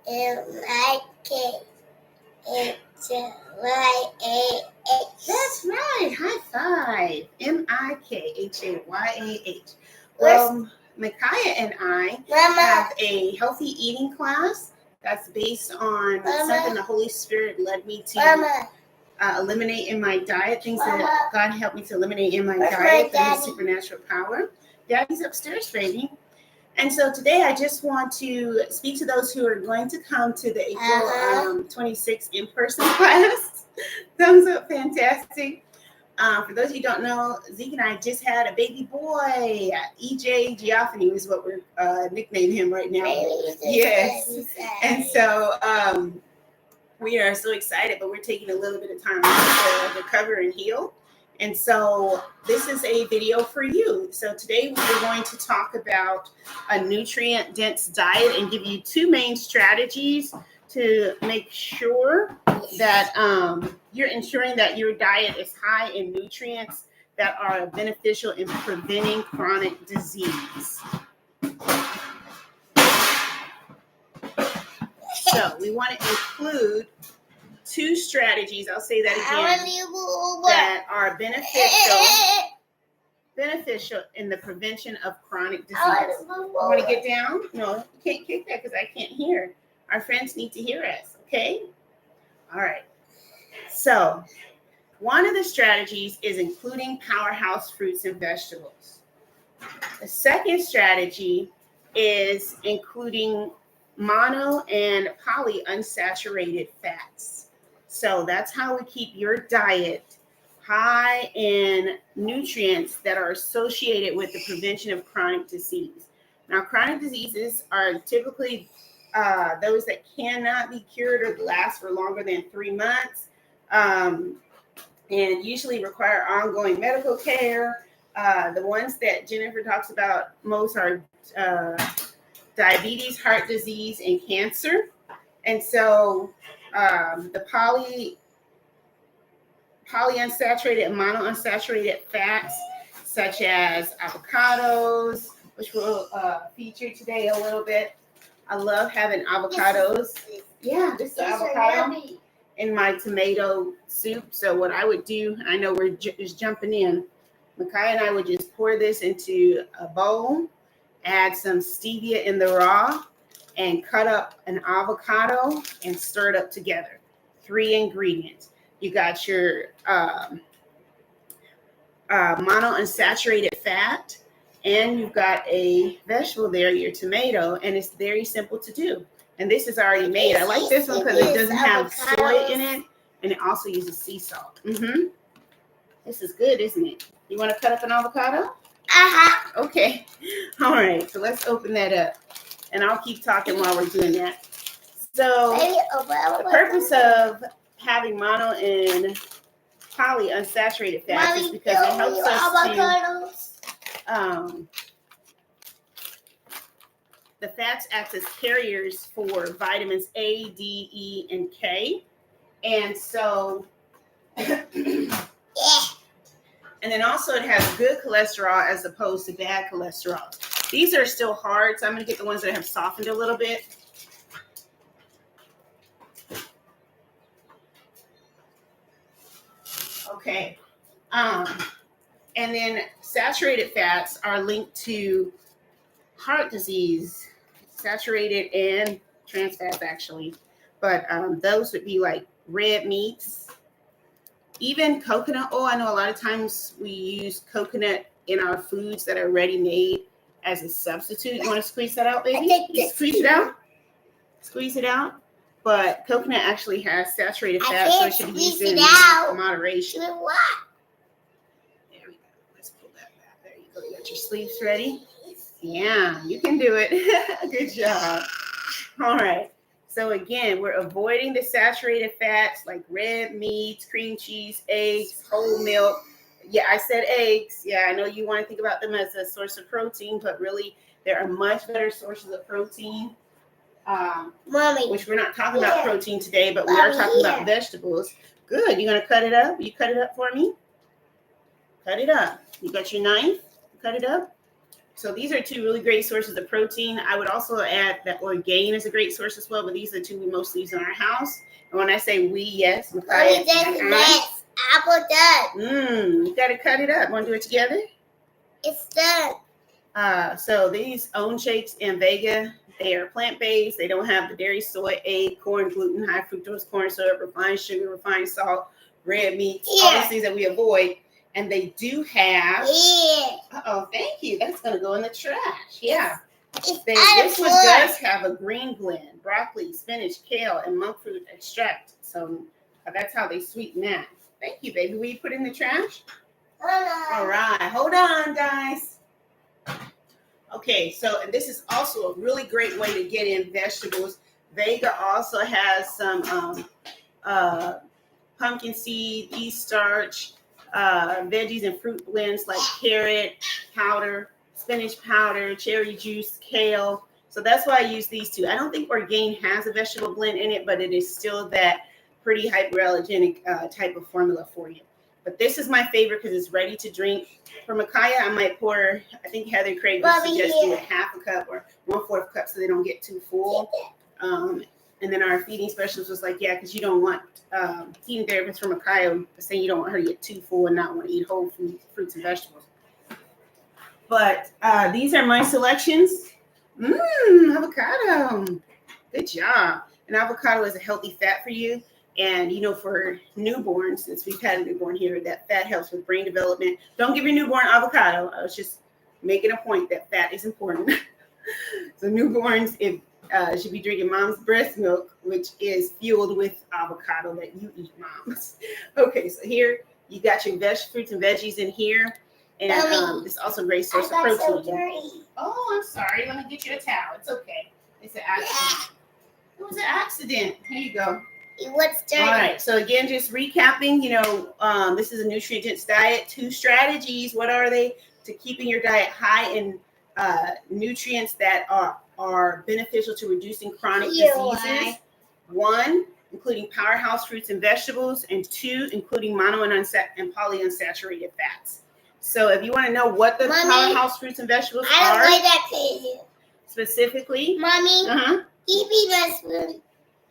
Mikhayahtarian. That's right. High five. Mikhayahtarian. Well, Micaiah and I have a healthy eating class that's based on something the Holy Spirit led me to eliminate in my diet, things that God helped me to eliminate in my diet through His supernatural power. Daddy's upstairs, baby. And so today I just want to speak to those who are going to come to the April 26th in-person class. Thumbs up, fantastic. For those of you who don't know, Zeke and I just had a baby boy. EJ Geophany is what we're nicknaming him right now. Yes. And so we are so excited, but we're taking a little bit of time to recover and heal. And so this is a video for you. So today we're going to talk about a nutrient-dense diet and give you two main strategies to make sure that you're ensuring that your diet is high in nutrients that are beneficial in preventing chronic disease. So we want to include two strategies, I'll say that again, that are beneficial in the prevention of chronic disease. You want to get down? No, you can't kick that because I can't hear. Our friends need to hear us, okay? All right. So one of the strategies is including powerhouse fruits and vegetables. The second strategy is including mono and polyunsaturated fats. So that's how we keep your diet high in nutrients that are associated with the prevention of chronic disease. Now, chronic diseases are typically those that cannot be cured or last for longer than 3 months, and usually require ongoing medical care. The ones that Jennifer talks about most are diabetes, heart disease, and cancer. And so the polyunsaturated and monounsaturated fats, such as avocados, which we'll feature today a little bit. I love having avocados. Yeah, this is avocado in my tomato soup. So what I would do, I know we're just jumping in, Micaiah and I would just pour this into a bowl, add some stevia in the raw, and cut up an avocado and stir it up together. 3 ingredients. You got your monounsaturated fat, and you've got a vegetable there, your tomato, and it's very simple to do. And this is already made. I like this one because it doesn't have soy in it, and it also uses sea salt. This is good, isn't it? You want to cut up an avocado? Okay. All right. So let's open that up. And I'll keep talking while we're doing that. So the purpose of having mono and polyunsaturated fats is because it helps us to the fats act as carriers for vitamins A, D, E, and K. And so and then also it has good cholesterol as opposed to bad cholesterol. These are still hard, so I'm going to get the ones that have softened a little bit. Okay. And then saturated fats are linked to heart disease, saturated and trans fats actually. But those would be like red meats, even coconut oil. I know a lot of times we use coconut in our foods that are ready made as a substitute. You want to squeeze that out, baby? Squeeze it out. Squeeze it out. But coconut actually has saturated fat, so it should be used in moderation. There we go. Let's pull that back. There you go. You got your sleeves ready? Yeah, you can do it. Good job. All right. So again, we're avoiding the saturated fats like red meats, cream cheese, eggs, whole milk. Yeah, I said eggs. Yeah, I know you want to think about them as a source of protein, but really there are much better sources of protein. Which we're not talking about protein today, but we are talking about vegetables. Good. You going to cut it up? You cut it up for me? Cut it up. You got your knife? Cut it up? So these are two really great sources of protein. I would also add that Orgain is a great source as well, but these are the two we mostly use in our house. And when I say we, yes, Mikhayahtarian. Apple done. You got to cut it up. Want to do it together? It's done. So these own shakes in Vega, they are plant-based. They don't have the dairy, soy, egg, corn, gluten, high fructose corn syrup, refined sugar, refined salt, red meat, all these things that we avoid. And they do have. Thank you. That's going to go in the trash. Yeah. This one does have a green blend, broccoli, spinach, kale, and monk fruit extract. So that's how they sweeten that. Thank you, baby. Will you put it in the trash? All right. Hold on, guys. Okay. So this is also a really great way to get in vegetables. Vega also has some pumpkin seed, yeast starch, veggies and fruit blends like carrot powder, spinach powder, cherry juice, kale. So that's why I use these two. I don't think Orgain has a vegetable blend in it, but it is still that pretty hyperallergenic type of formula for you. But this is my favorite because it's ready to drink. For Mikaya, I might pour, I think Heather Craig would suggest you a half a cup or 1/4 cup so they don't get too full. And then our feeding specialist was like, yeah, because you don't want feeding therapist from Mikaya saying you don't want her to get too full and not want to eat whole fruits and vegetables. But these are my selections. Avocado. Good job. And avocado is a healthy fat for you. And, for newborns, since we've had a newborn here, that fat helps with brain development. Don't give your newborn avocado. I was just making a point that fat is important. So newborns should be drinking mom's breast milk, which is fueled with avocado that you eat, moms. Okay, so here you got your fruits and veggies in here. And it's also a great source of protein. So dirty. Oh, I'm sorry. Let me get you a towel. It's okay. It's an accident. It was an accident. Here you go. What's dirty? All right. So again, just recapping, this is a nutrient-dense diet. 2 strategies. What are they? To keeping your diet high in nutrients that are beneficial to reducing chronic diseases. 1, including powerhouse fruits and vegetables. And 2, including mono and polyunsaturated fats. So if you want to know what the powerhouse fruits and vegetables are. I don't like that crazy. Specifically. Mommy. Give me my spoon.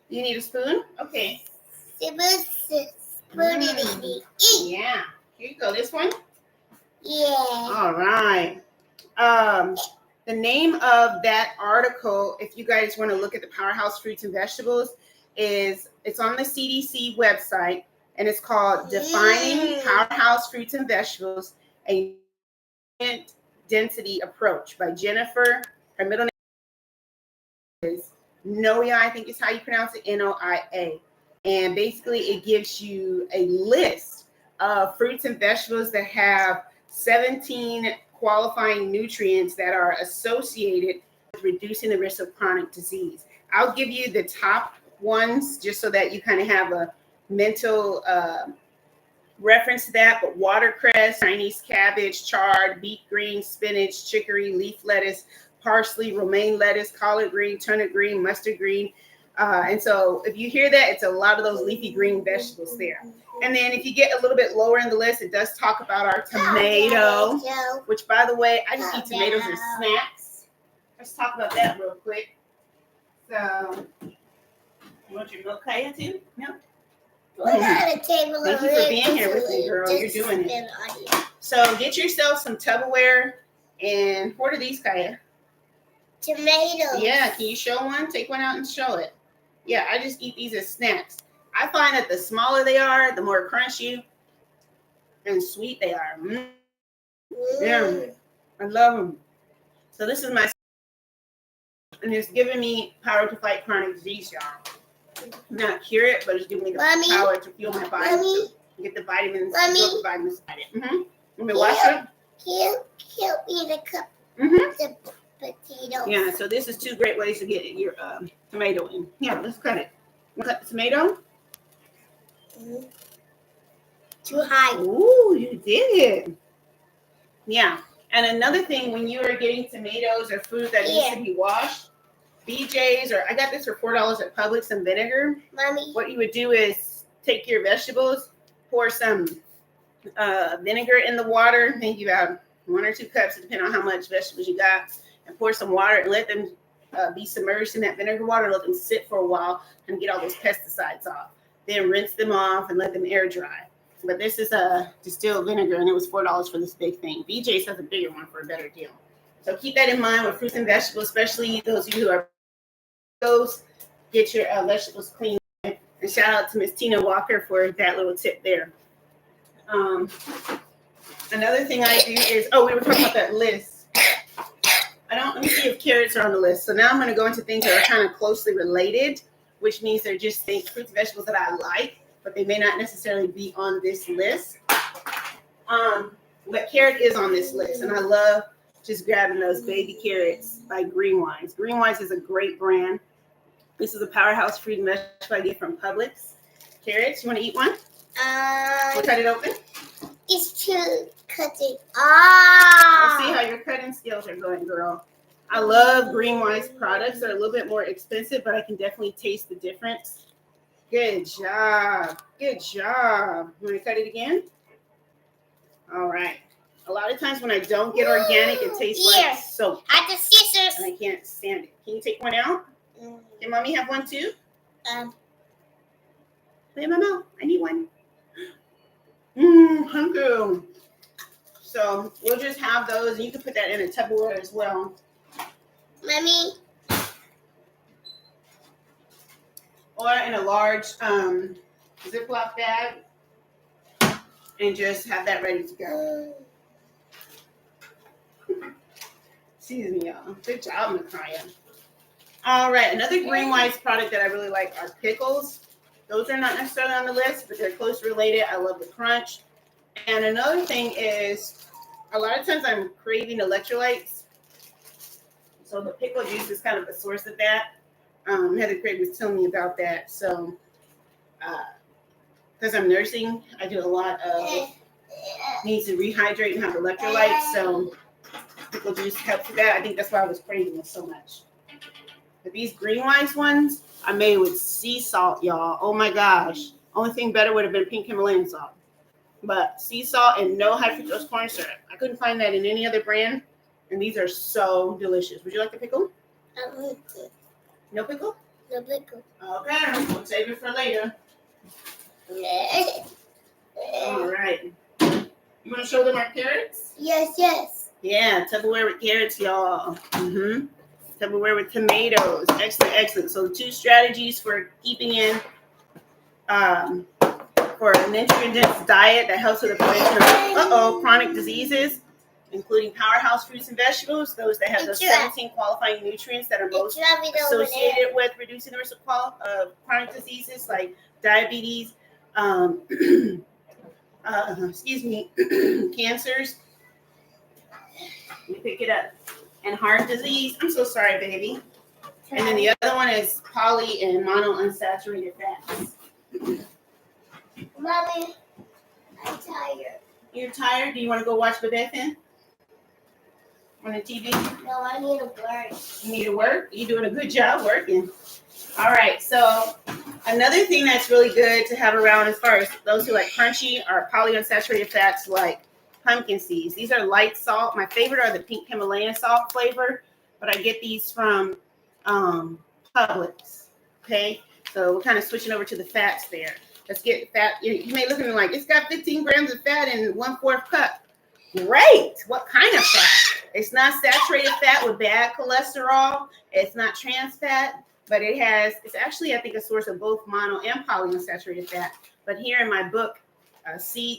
You need a spoon? Okay. Spoon. Yeah. Here you go. This one? Yeah. All right. The name of that article, if you guys want to look at the powerhouse fruits and vegetables, it's on the CDC website, and it's called Defining Powerhouse Fruits and Vegetables, a Nutrient Density Approach by Jennifer. Her middle name is Noia, I think is how you pronounce it, Noia. And basically it gives you a list of fruits and vegetables that have 17 qualifying nutrients that are associated with reducing the risk of chronic disease. I'll give you the top ones just so that you kind of have a mental reference to that. But watercress, Chinese cabbage, chard, beet green, spinach, chicory, leaf lettuce, parsley, romaine lettuce, collard green, turnip green, mustard green. And so if you hear that, it's a lot of those leafy green vegetables there. And then if you get a little bit lower in the list, it does talk about our tomato, which, by the way, I just eat tomatoes as snacks. Let's talk about that real quick. So, you want your milk, Kaya, too? No? Thank you for being here with me, girl. You're doing it. So get yourself some Tupperware. And what are these, Kaya? Tomatoes. Yeah, can you show one? Take one out and show it. Yeah, I just eat these as snacks. I find that the smaller they are, the more crunchy and sweet they are. Yeah, I love them. So this is my, and it's giving me power to fight chronic disease, y'all. Not cure it, but it's giving me the power to fuel my body to get the vitamins. The vitamins in it. Let me wash it. Can't eat a cup. The potatoes. Yeah, so this is 2 great ways to get your tomato in. Yeah, let's cut it. Cut the tomato. Too high. Ooh, you did it. Yeah. And another thing, when you are getting tomatoes or food that needs to be washed, BJ's, or I got this for $4 at Publix, some vinegar. Mommy. What you would do is take your vegetables, pour some vinegar in the water. Thank you, Bob. 1 or 2 cups, depending on how much vegetables you got, and pour some water and let them be submerged in that vinegar water. Let them sit for a while and get all those pesticides off. Then rinse them off and let them air dry. But this is a distilled vinegar, and it was $4 for this big thing. BJ's has a bigger one for a better deal. So keep that in mind with fruits and vegetables, especially those of you who are those. Get your vegetables clean. And shout out to Miss Tina Walker for that little tip there. Another thing I do is, we were talking about that list. Let me see if carrots are on the list. So now I'm going to go into things that are kind of closely related, which means they're just fruits and vegetables that I like, but they may not necessarily be on this list. But carrot is on this list, and I love just grabbing those baby carrots by Green Wise. Green Wise is a great brand. This is a powerhouse fruit and vegetable I get from Publix. Carrots, you want to eat one? We'll cut it open. It's too cutting. I see how your cutting skills are going, girl. I love Green Wise products. They're a little bit more expensive, but I can definitely taste the difference. Good job. Good job. You want to cut it again? All right. A lot of times when I don't get organic, it tastes like soap. I have the scissors. And I can't stand it. Can you take one out? Can mommy have one too? Put it in my mouth. I need one. Hungry. So we'll just have those, and you can put that in a Tupperware as well. Mommy. Or in a large Ziploc bag, and just have that ready to go. Excuse me, y'all. Good job, Mikhayahtarian. All right, another Green Wise product that I really like are pickles. Those are not necessarily on the list, but they're close related. I love the crunch. And another thing is, a lot of times I'm craving electrolytes. So the pickle juice is kind of a source of that. Heather Craig was telling me about that. So, because I'm nursing, I do a lot of need to rehydrate and have electrolytes. So pickle juice helps with that. I think that's why I was craving it so much. But these Green Wise ones I made with sea salt, y'all. Oh my gosh. Only thing better would have been pink Himalayan salt. But sea salt and no high fructose corn syrup. I couldn't find that in any other brand. And these are so delicious. Would you like the pickle? No pickle? No pickle. Okay, we'll save it for later. All right. You want to show them our carrots? Yes. Yeah, Tupperware with carrots, y'all. Tupperware with tomatoes. Excellent. So 2 strategies for keeping in for a nutrient-dense diet that helps with the prevention of chronic diseases, including powerhouse fruits and vegetables, those that have those 17 qualifying nutrients that are most associated with reducing the risk of chronic diseases like diabetes, cancers. Let me pick it up. And heart disease. I'm so sorry, baby. And then the other one is poly and monounsaturated fats. Mommy, I'm tired. You're tired? Do you want to go watch Babethan on the TV? No, I need to work. You need to work? You're doing a good job working. All right. So another thing that's really good to have around as far as those who like crunchy are polyunsaturated fats like pumpkin seeds. These are light salt. My favorite are the pink Himalayan salt flavor, but I get these from Publix. Okay. So we're kind of switching over to the fats there. Let's get fat. You may look at it like it's got 15 grams of fat in 1/4 cup. Great. What kind of fat? It's not saturated fat with bad cholesterol. It's not trans fat, but it's actually, I think, a source of both mono and polyunsaturated fat. But here in my book,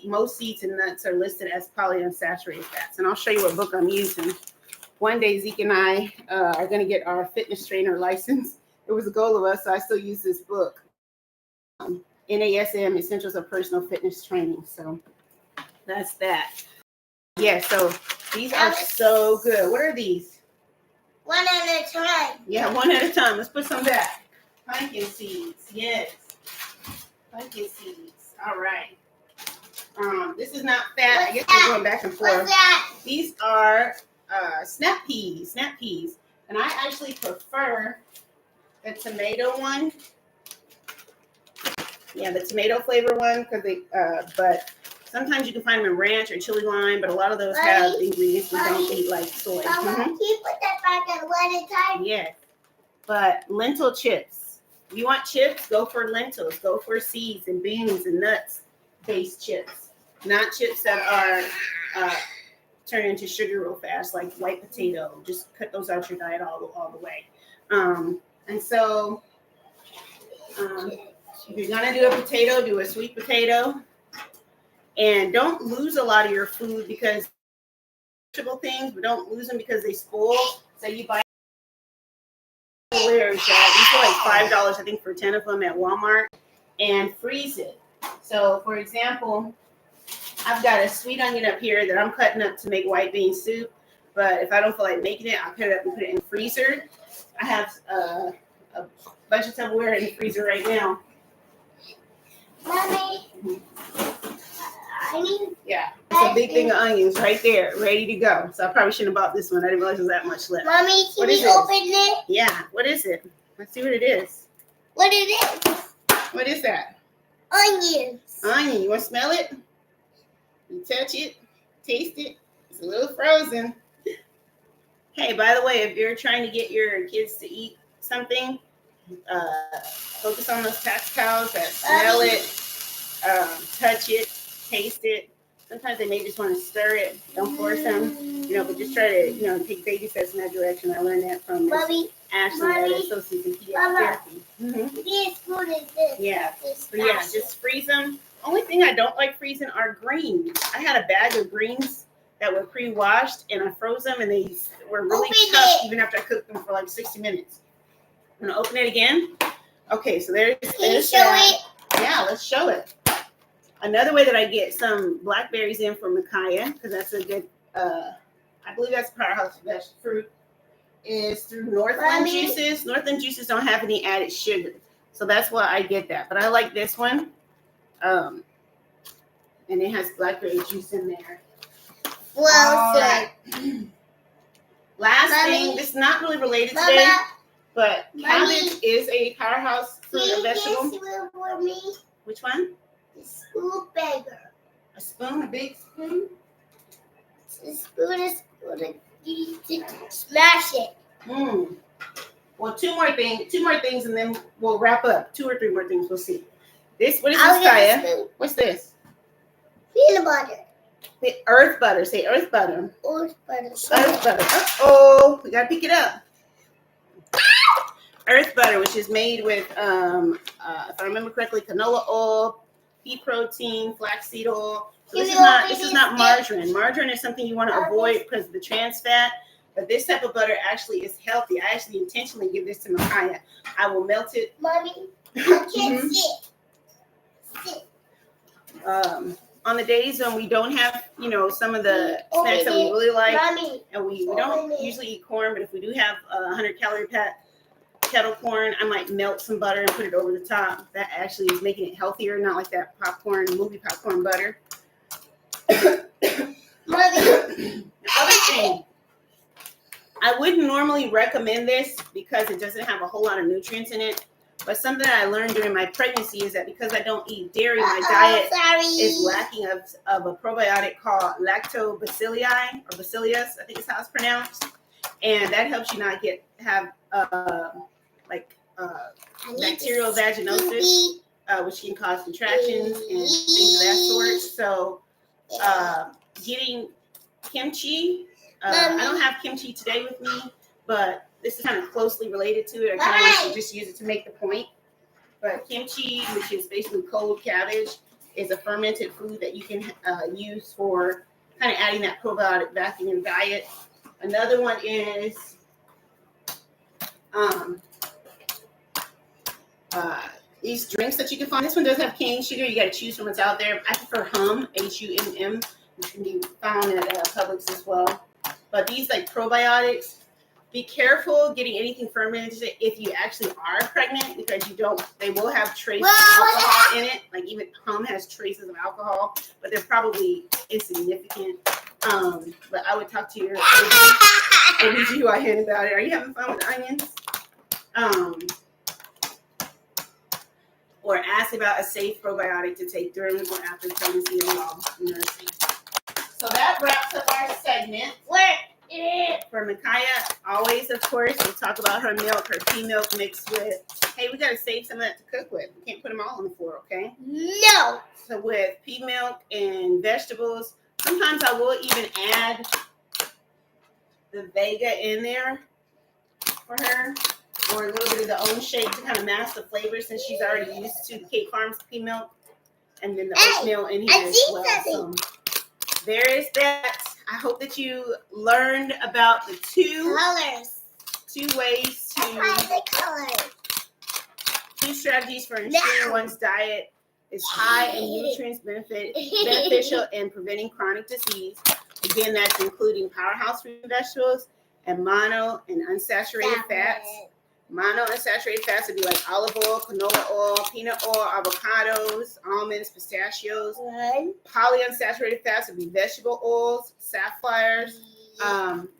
most seeds and nuts are listed as polyunsaturated fats. And I'll show you what book I'm using. One day, Zeke and I are going to get our fitness trainer license. It was a goal of us, so I still use this book. NASM, Essentials of Personal Fitness Training. So that's that. Yeah, so these are so good. What are these? One at a time. Yeah, one at a time. Let's put some back. Pumpkin seeds. Yes. Pumpkin seeds. All right. This is not fat. I guess we're going back and forth. What's that? These are snap peas. And I actually prefer the tomato one. Yeah, the tomato flavor one, but Sometimes you can find them in ranch or chili lime, but a lot of those have ingredients we don't eat, like soy. Mama, can you put that back at one time? Yes. But lentil chips. If you want chips, go for lentils. Go for seeds and beans and nuts-based chips. Not chips that are turn into sugar real fast, like white potato. Just cut those out your diet all the way. And so if you're gonna do a potato, do a sweet potato. And don't lose a lot of your food because vegetable things, but don't lose them because they spoil. So you buy where is that? These are like $5, I think, for 10 of them at Walmart, and freeze it. So for example, I've got a sweet onion up here that I'm cutting up to make white bean soup. But if I don't feel like making it, I'll cut it up and put it in the freezer. I have a bunch of Tupperware in the freezer right now. Mommy, yeah, it's a big thing of onions right there, ready to go. So I probably shouldn't have bought this one. I didn't realize there was that much left. Mommy, can we open it? Yeah, what is it? Let's see what it is. What it is? What is that? Onions. Onion. You want to smell it? You touch it, taste it. It's a little frozen. Hey, by the way, if you're trying to get your kids to eat something, focus on those tax cows that smell it, touch it, taste it. Sometimes they may just want to stir it. Don't force them, but just try to, take baby steps in that direction. I learned that from Ashley at Associates in Pediatric Therapy. This food is this. Yeah. But yeah, just freeze them. Only thing I don't like freezing are greens. I had a bag of greens that were pre-washed, and I froze them, and they were really tough even after I cooked them for like 60 minutes. I'm gonna open it again. Okay, so there's that. Yeah, let's show it. Another way that I get some blackberries in for Micaiah, because that's a good, I believe that's powerhouse fruit, is through Northland Juices. Northland Juices don't have any added sugar, so that's why I get that. But I like this one, and it has blackberry juice in there. Well, right. Last thing, this is not really related today, but cabbage is a powerhouse fruit or vegetable. For me? Which one? The spoon bagger. A spoon, a big spoon? The spoon is going to smash it. Well, two more things, and then we'll wrap up. 2 or 3 more things. We'll see. What is this, Kaya? What's this? Peanut butter. The earth butter. Say earth butter. Earth butter. Earth butter. Uh-oh. We got to pick it up. Earth butter, which is made with, if I remember correctly, canola oil, pea protein, flaxseed oil. So this is not margarine. Margarine is something you want to avoid because of the trans fat. But this type of butter actually is healthy. I actually intentionally give this to Micaiah. I will melt it. Mommy, I can't sit. On the days when we don't have, some of the snacks that we really like, and we don't usually eat corn, but if we do have 100-calorie kettle corn, I might melt some butter and put it over the top. That actually is making it healthier, not like that movie popcorn butter. The other thing, I wouldn't normally recommend this because it doesn't have a whole lot of nutrients in it. But something that I learned during my pregnancy is that because I don't eat dairy, my diet is lacking of a probiotic called lactobacilli or bacillus, I think is how it's pronounced. And that helps you not have bacterial vaginosis, which can cause contractions and things of that sort. So getting kimchi, I don't have kimchi today with me, but this is kind of closely related to it. I kind of want to just use it to make the point. But kimchi, which is basically cold cabbage, is a fermented food that you can use for kind of adding that probiotic back in your diet. Another one is these drinks that you can find. This one does have cane sugar. You got to choose from what's out there. I prefer Humm, Humm, which can be found at Publix as well. But these probiotics, be careful getting anything fermented if you actually are pregnant because they will have traces of alcohol in it. Like even Humm has traces of alcohol, but they're probably insignificant. But I would talk to your OBGYN about it. Are you having fun with the onions? or ask about a safe probiotic to take during or after pregnancy and nursing. So that wraps up our segment. For Mikaya, always, of course, we talk about her milk, her pea milk mixed with, hey, we got to save some of that to cook with. We can't put them all on the floor, okay? No. So with pea milk and vegetables, sometimes I will even add the Vega in there for her, or a little bit of the own shake to kind of mask the flavor since she's already used to Kate Farms pea milk, and then the oatmeal in here as well. So there is that. I hope that you learned about the two ways two strategies for ensuring one's diet is high in nutrients, beneficial in preventing chronic disease. Again, that's including powerhouse fruit and vegetables and mono and unsaturated fats. Mono unsaturated fats would be like olive oil, canola oil, peanut oil, avocados, almonds, pistachios. Polyunsaturated fats would be vegetable oils, sapphires.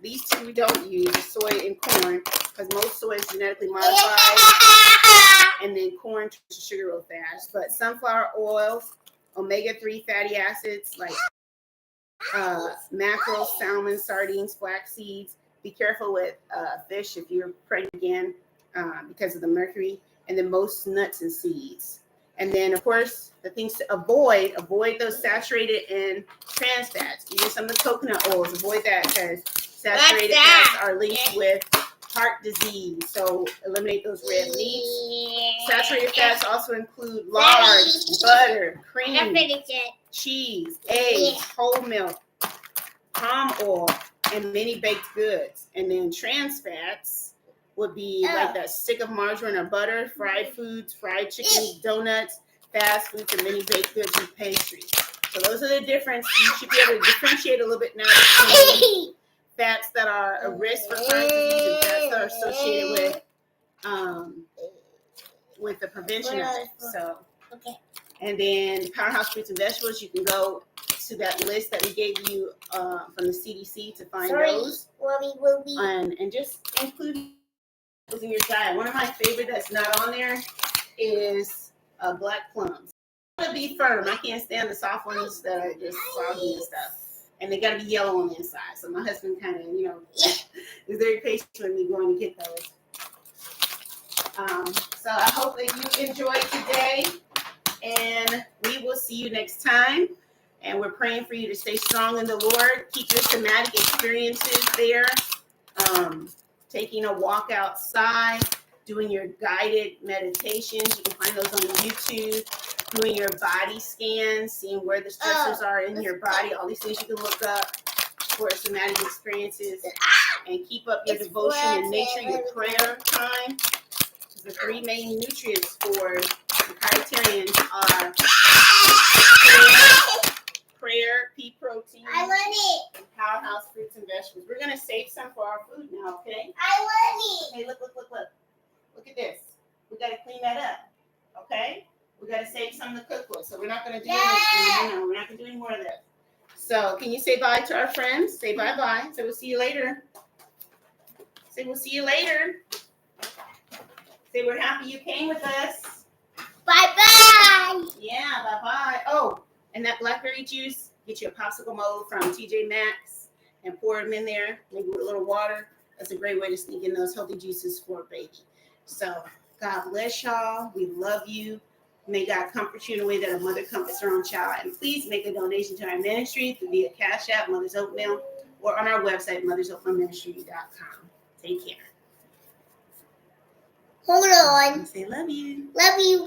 These two we don't use, soy and corn, because most soy is genetically modified, and then corn turns to sugar real fast. But sunflower oils, omega-3 fatty acids like mackerel, salmon, sardines, flax seeds. Be careful with fish if you're pregnant again because of the mercury. And then most nuts and seeds. And then, of course, the things to avoid those saturated and trans fats. Even some of the coconut oils, avoid that because saturated fats are linked with heart disease. So eliminate those red meats. Saturated fats also include lard, butter, cream, cheese, eggs, whole milk, palm oil, and many baked goods. And then trans fats would be like that stick of margarine or butter, fried foods, fried chicken, donuts, fast foods, and many baked goods and pastries. So those are the difference. You should be able to differentiate a little bit now between fats that are a risk for chronic disease and fats that are associated with the prevention of it. So, and then powerhouse fruits and vegetables, you can go to that list that we gave you from the CDC to find those. And just include those in your diet. One of my favorite that's not on there is black plums. They gotta be firm. I can't stand the soft ones that are just soggy and stuff. And they gotta be yellow on the inside. So my husband kind of, is very patient with me going to get those. So I hope that you enjoyed today, and we will see you next time. And we're praying for you to stay strong in the Lord. Keep your somatic experiences there. Taking a walk outside, doing your guided meditations. You can find those on YouTube. Doing your body scans, seeing where the stressors are in your body. All these things you can look up for somatic experiences. And keep up your devotion in nature, your prayer time. The three main nutrients for Mikhayahtarians are prayer, pea protein, and powerhouse fruits and vegetables. We're going to save some for our food now, okay? Hey, look. Look at this. We got to clean that up, okay? We got to save some to cook with. So we're not going to do anything. We're not going to do any more of that. So can you say bye to our friends? Say bye-bye. So we'll see you later. Say we'll see you later. Say we're happy you came with us. Bye-bye. Yeah, bye-bye. Oh, and that blackberry juice, get you a popsicle mold from TJ Maxx and pour them in there, maybe with a little water. That's a great way to sneak in those healthy juices for a baby. So God bless y'all. We love you. May God comfort you in a way that a mother comforts her own child. And please make a donation to our ministry via Cash App, Mother's Oatmeal, or on our website, mothersoatmealministry.com. Take care. Hold on. Say love you. Love you.